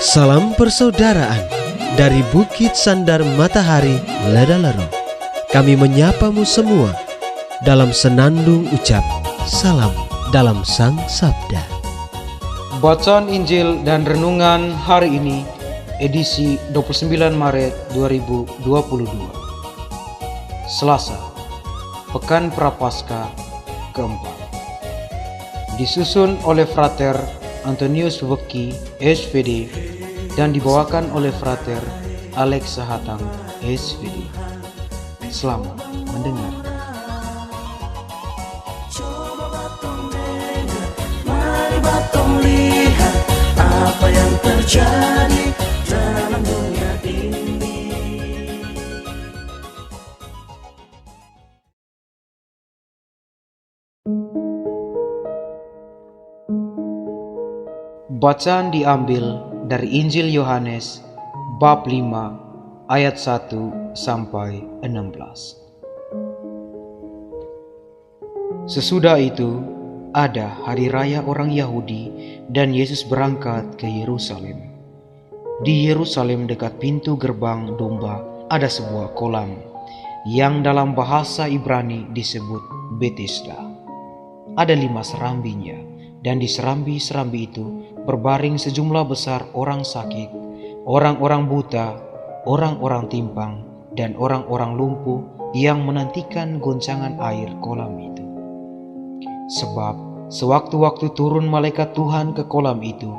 Salam persaudaraan dari Bukit Sandar Matahari Ledalero. Kami menyapamu semua dalam senandung ucap salam dalam Sang Sabda. Bacaan Injil dan Renungan hari ini edisi 29 Maret 2022 Selasa, Pekan Prapaskah keempat. Disusun oleh Frater Antonius Weki, SVD, dan dibawakan oleh Frater Alex Sahatang, SVD. Selamat mendengarkan. Mari batong lihat apa yang terjadi dalam dunia ini. Bacaan diambil dari Injil Yohanes bab 5 ayat 1 sampai 16. Sesudah itu ada hari raya orang Yahudi dan Yesus berangkat ke Yerusalem. Di Yerusalem dekat pintu gerbang domba ada sebuah kolam yang dalam bahasa Ibrani disebut Betesda. Ada 5 serambinya, dan di serambi-serambi itu berbaring sejumlah besar orang sakit, orang-orang buta, orang-orang timpang, dan orang-orang lumpuh yang menantikan goncangan air kolam itu. Sebab sewaktu-waktu turun malaikat Tuhan ke kolam itu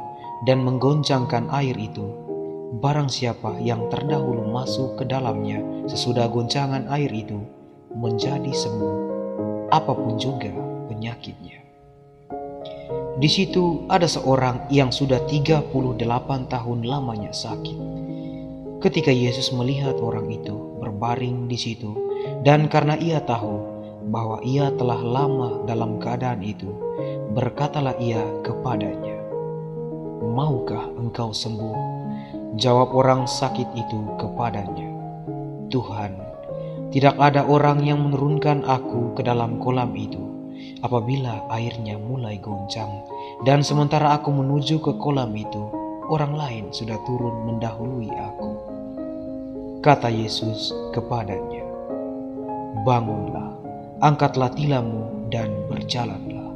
dan menggoncangkan air itu, barang siapa yang terdahulu masuk ke dalamnya sesudah goncangan air itu menjadi sembuh, apapun juga penyakitnya. Di situ ada seorang yang sudah 38 tahun lamanya sakit. Ketika Yesus melihat orang itu berbaring di situ, dan karena ia tahu bahwa ia telah lama dalam keadaan itu, berkatalah ia kepadanya, "Maukah engkau sembuh?" Jawab orang sakit itu kepadanya, "Tuhan, tidak ada orang yang menurunkan aku ke dalam kolam itu apabila airnya mulai goncang, dan sementara aku menuju ke kolam itu, orang lain sudah turun mendahului aku." Kata Yesus kepadanya, "Bangunlah, angkatlah tilammu dan berjalanlah."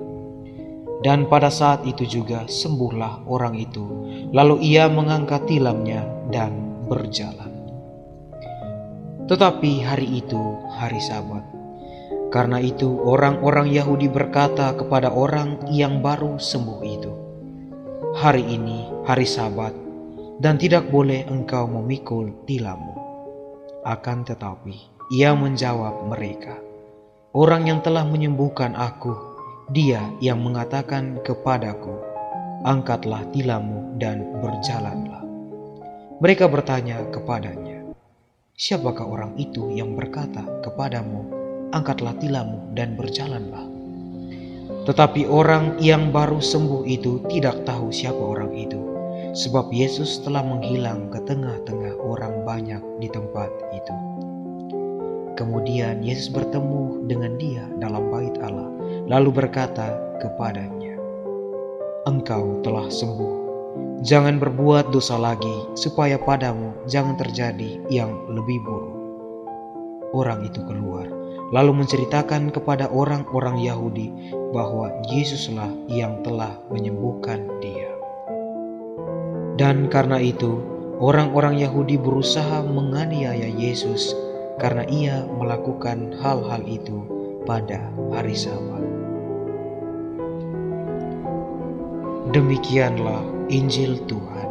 Dan pada saat itu juga sembuhlah orang itu, lalu ia mengangkat tilamnya dan berjalan. Tetapi hari itu hari Sabat. Karena itu orang-orang Yahudi berkata kepada orang yang baru sembuh itu, "Hari ini hari Sabat, dan tidak boleh engkau memikul tilammu." Akan tetapi ia menjawab mereka, "Orang yang telah menyembuhkan aku, dia yang mengatakan kepadaku, 'Angkatlah tilammu dan berjalanlah.'" Mereka bertanya kepadanya, "Siapakah orang itu yang berkata kepadamu, 'Angkatlah tilammu dan berjalanlah'?" Tetapi orang yang baru sembuh itu tidak tahu siapa orang itu, sebab Yesus telah menghilang ke tengah-tengah orang banyak di tempat itu. Kemudian Yesus bertemu dengan dia dalam bait Allah, lalu berkata kepadanya, "Engkau telah sembuh. Jangan berbuat dosa lagi, supaya padamu jangan terjadi yang lebih buruk." Orang itu keluar, lalu menceritakan kepada orang-orang Yahudi bahwa Yesuslah yang telah menyembuhkan dia. Dan karena itu, orang-orang Yahudi berusaha menganiaya Yesus karena ia melakukan hal-hal itu pada hari Sabat. Demikianlah Injil Tuhan.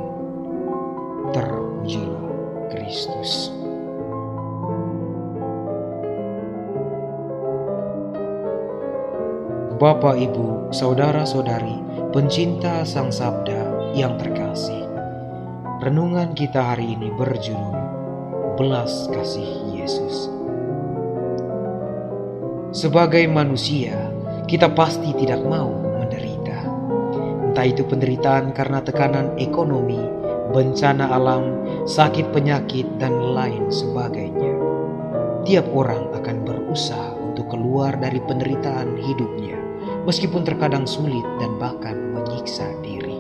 Terpujilah Kristus. Bapak, Ibu, saudara-saudari, pencinta Sang Sabda yang terkasih, renungan kita hari ini berjudul Belas Kasih Yesus. Sebagai manusia, kita pasti tidak mau menderita. Entah itu penderitaan karena tekanan ekonomi, bencana alam, sakit penyakit, dan lain sebagainya. Tiap orang akan berusaha untuk keluar dari penderitaan hidupnya, meskipun terkadang sulit dan bahkan menyiksa diri.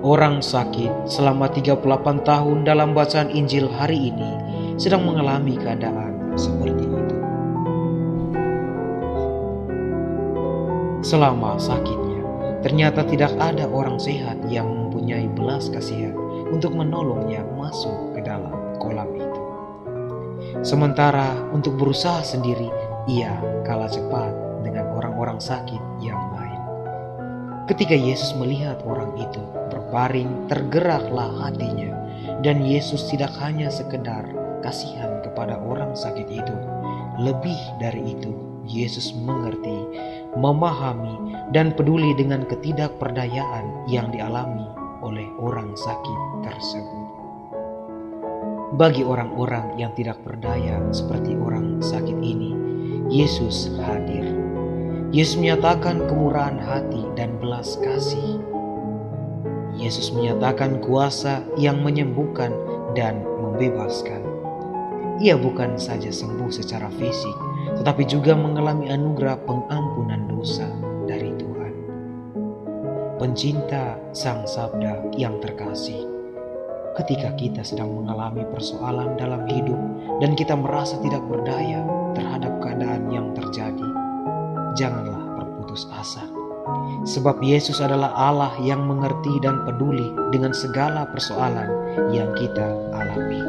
Orang sakit selama 38 tahun dalam bacaan Injil hari ini sedang mengalami keadaan seperti itu. Selama sakitnya, ternyata tidak ada orang sehat yang mempunyai belas kasihan untuk menolongnya masuk ke dalam kolam itu. Sementara untuk berusaha sendiri, ia kalah cepat dengan orang-orang sakit yang lain. Ketika Yesus melihat orang itu berbaring, tergeraklah hatinya, dan Yesus tidak hanya sekedar kasihan kepada orang sakit itu. Lebih dari itu, Yesus mengerti, memahami, dan peduli dengan ketidakberdayaan yang dialami oleh orang sakit tersebut. Bagi orang-orang yang tidak berdaya seperti orang sakit ini, Yesus hadir. Yesus menyatakan kemurahan hati dan belas kasih. Yesus menyatakan kuasa yang menyembuhkan dan membebaskan. Ia bukan saja sembuh secara fisik, tetapi juga mengalami anugerah pengampunan dosa dari Tuhan. Pencinta Sang Sabda yang terkasih, ketika kita sedang mengalami persoalan dalam hidup dan kita merasa tidak berdaya terhadap keadaan yang terjadi, janganlah berputus asa. Sebab Yesus adalah Allah yang mengerti dan peduli dengan segala persoalan yang kita alami.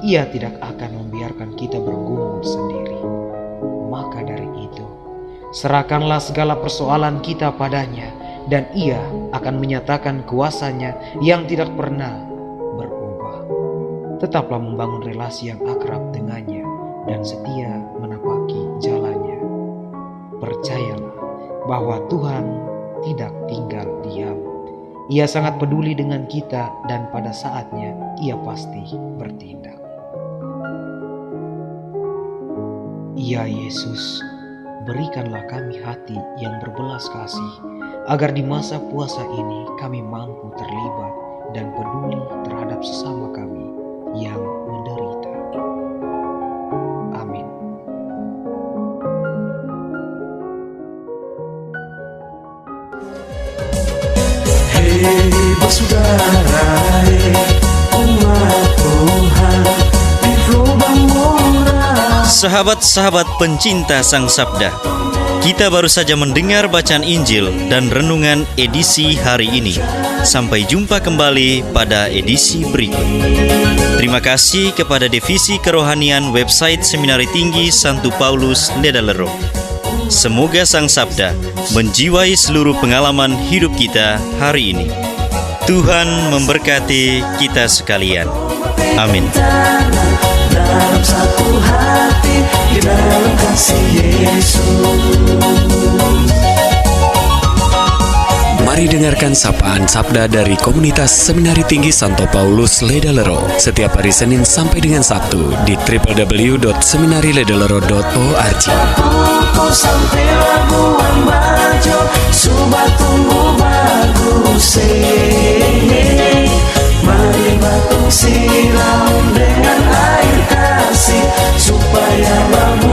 Ia tidak akan membiarkan kita bergumul sendiri. Maka dari itu, serahkanlah segala persoalan kita padanya, dan Ia akan menyatakan kuasa-Nya yang tidak pernah berubah. Tetaplah membangun relasi yang akrab dengannya dan setia menapaki jalannya. Percayalah bahwa Tuhan tidak tinggal diam. Ia sangat peduli dengan kita, dan pada saatnya Ia pasti bertindak. Ya Yesus, berikanlah kami hati yang berbelas kasih, agar di masa puasa ini kami mampu terlibat dan peduli terhadap sesama kami yang menderita. Amin. Hei bersaudara, umat Tuhan di lubang murah. Sahabat-sahabat pencinta Sang Sabda, kita baru saja mendengar bacaan Injil dan renungan edisi hari ini. Sampai jumpa kembali pada edisi berikut. Terima kasih kepada Divisi Kerohanian website Seminari Tinggi Santo Paulus Ledalerro. Semoga Sang Sabda menjiwai seluruh pengalaman hidup kita hari ini. Tuhan memberkati kita sekalian. Amin. Dalam satu hati, di dalam kasih Yesus. Mari dengarkan sapaan sabda dari komunitas Seminari Tinggi Santo Paulus Ledalerro setiap hari Senin sampai dengan Sabtu di www.seminariledalerro.org. Kau sampai labuan bajo, subat tunggu bagus. Mari batung siram dengan air kasih supaya bagus.